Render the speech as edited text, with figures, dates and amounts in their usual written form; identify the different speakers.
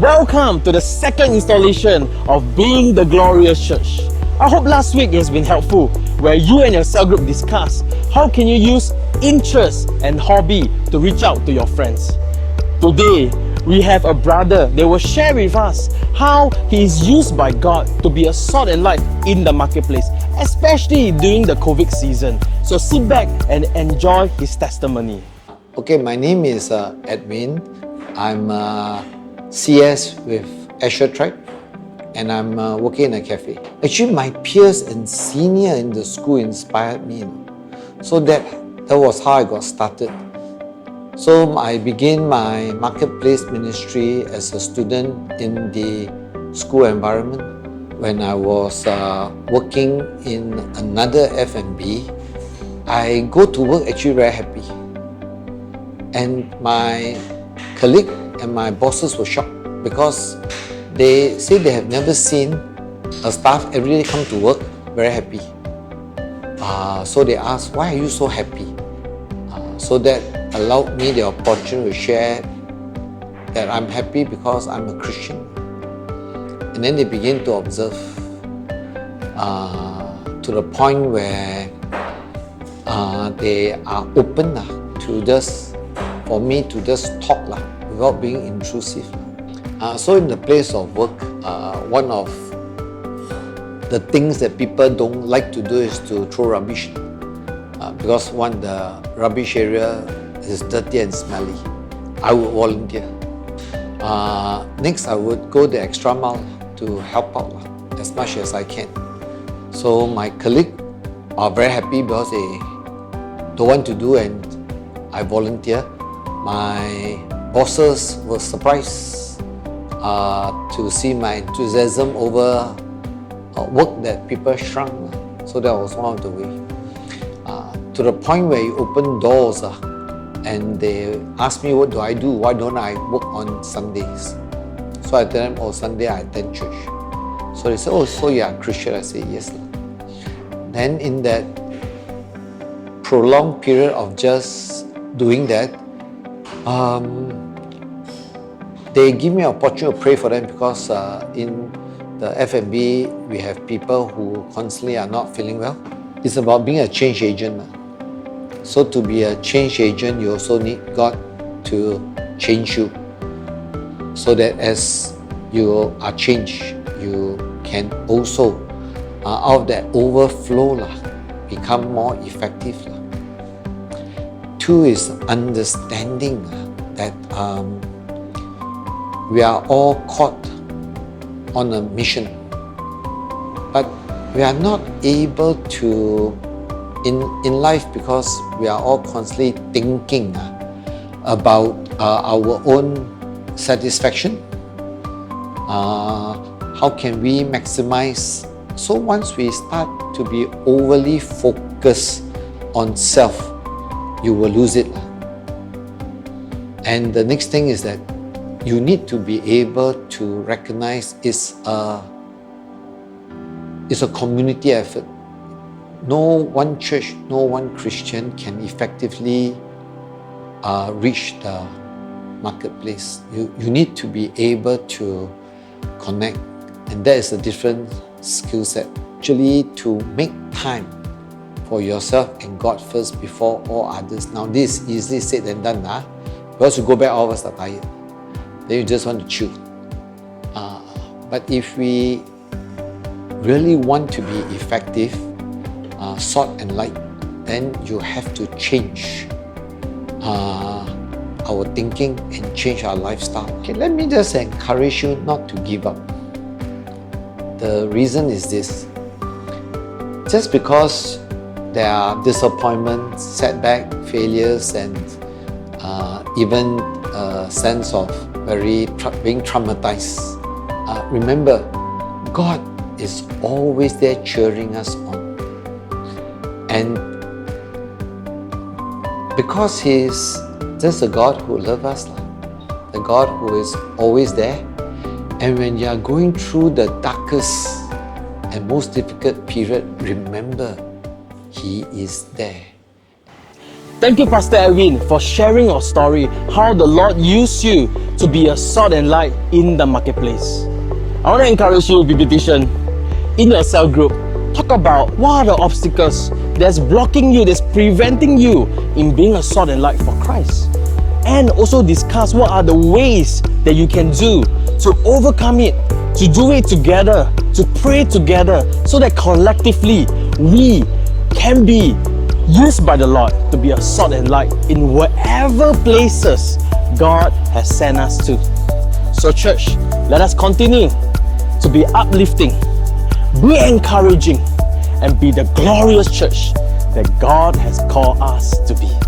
Speaker 1: Welcome to the second installation of Being the Glorious Church. I hope last week has been helpful, where you and your cell group discuss how can you use interest and hobby to reach out to your friends. Today, we have a brother that will share with us how he is used by God to be a salt and light in the marketplace, especially during the COVID season. So sit back and enjoy his testimony.
Speaker 2: Okay, my name is Edwin. I'm CS with Asher Track, and I'm working in a cafe. Actually, my peers and senior in the school inspired me. So that was how I got started. So I began my marketplace ministry as a student in the school environment. When I was working in another F&B, I go to work actually very happy. And my colleague and my bosses were shocked because they say they have never seen a staff every day come to work very happy. So they asked, why are you so happy? So that allowed me the opportunity to share that I'm happy because I'm a Christian. And then they begin to observe to the point where they are open to just, for me to just talk without being intrusive. So in the place of work, one of the things that people don't like to do is to throw rubbish. Because one, the rubbish area is dirty and smelly. I would volunteer. Next, I would go the extra mile to help out as much as I can. So my colleagues are very happy because they don't want to do and I volunteer. My bosses were surprised to see my enthusiasm over work that people shrunk. So that was one of the ways. To the point where you open doors and they ask me, what do I do? Why don't I work on Sundays? So I tell them, oh, Sunday I attend church. So they say, oh, so you are a Christian? I say, yes. Then in that prolonged period of just doing that, they give me an opportunity to pray for them because in the F&B, we have people who constantly are not feeling well. It's about being a change agent. So to be a change agent, you also need God to change you. So that as you are changed, you can also, out of that overflow, become more effective. Two is understanding that we are all caught on a mission, but we are not able to in life because we are all constantly thinking about our own satisfaction. How can we maximize? So once we start to be overly focused on self, you will lose it. And the next thing is that you need to be able to recognize it's a community effort. No one church, no one Christian can effectively reach the marketplace. You need to be able to connect, and that is a different skill set. Actually, to make time for yourself and God first before all others. Now, this is easily said than done. Because you go back, all of us are tired. Then you just want to chill. But if we really want to be effective, salt and light, then you have to change our thinking and change our lifestyle. Okay, let me just encourage you not to give up. The reason is this. Just because there are disappointments, setbacks, failures, and even a sense of being traumatized, remember, God is always there cheering us on. And because He's just a God who loves us, the God who is always there. And when you are going through the darkest and most difficult period, remember, He is there.
Speaker 1: Thank you, Pastor Edwin, for sharing your story, how the Lord used you to be a salt and light in the marketplace. I want to encourage you, BBTician, in your cell group, talk about what are the obstacles that's blocking you, that's preventing you in being a salt and light for Christ. And also discuss what are the ways that you can do to overcome it, to do it together, to pray together, so that collectively we can be used by the Lord to be a salt and light in whatever places God has sent us to. So church, let us continue to be uplifting, be encouraging, and be the glorious church that God has called us to be.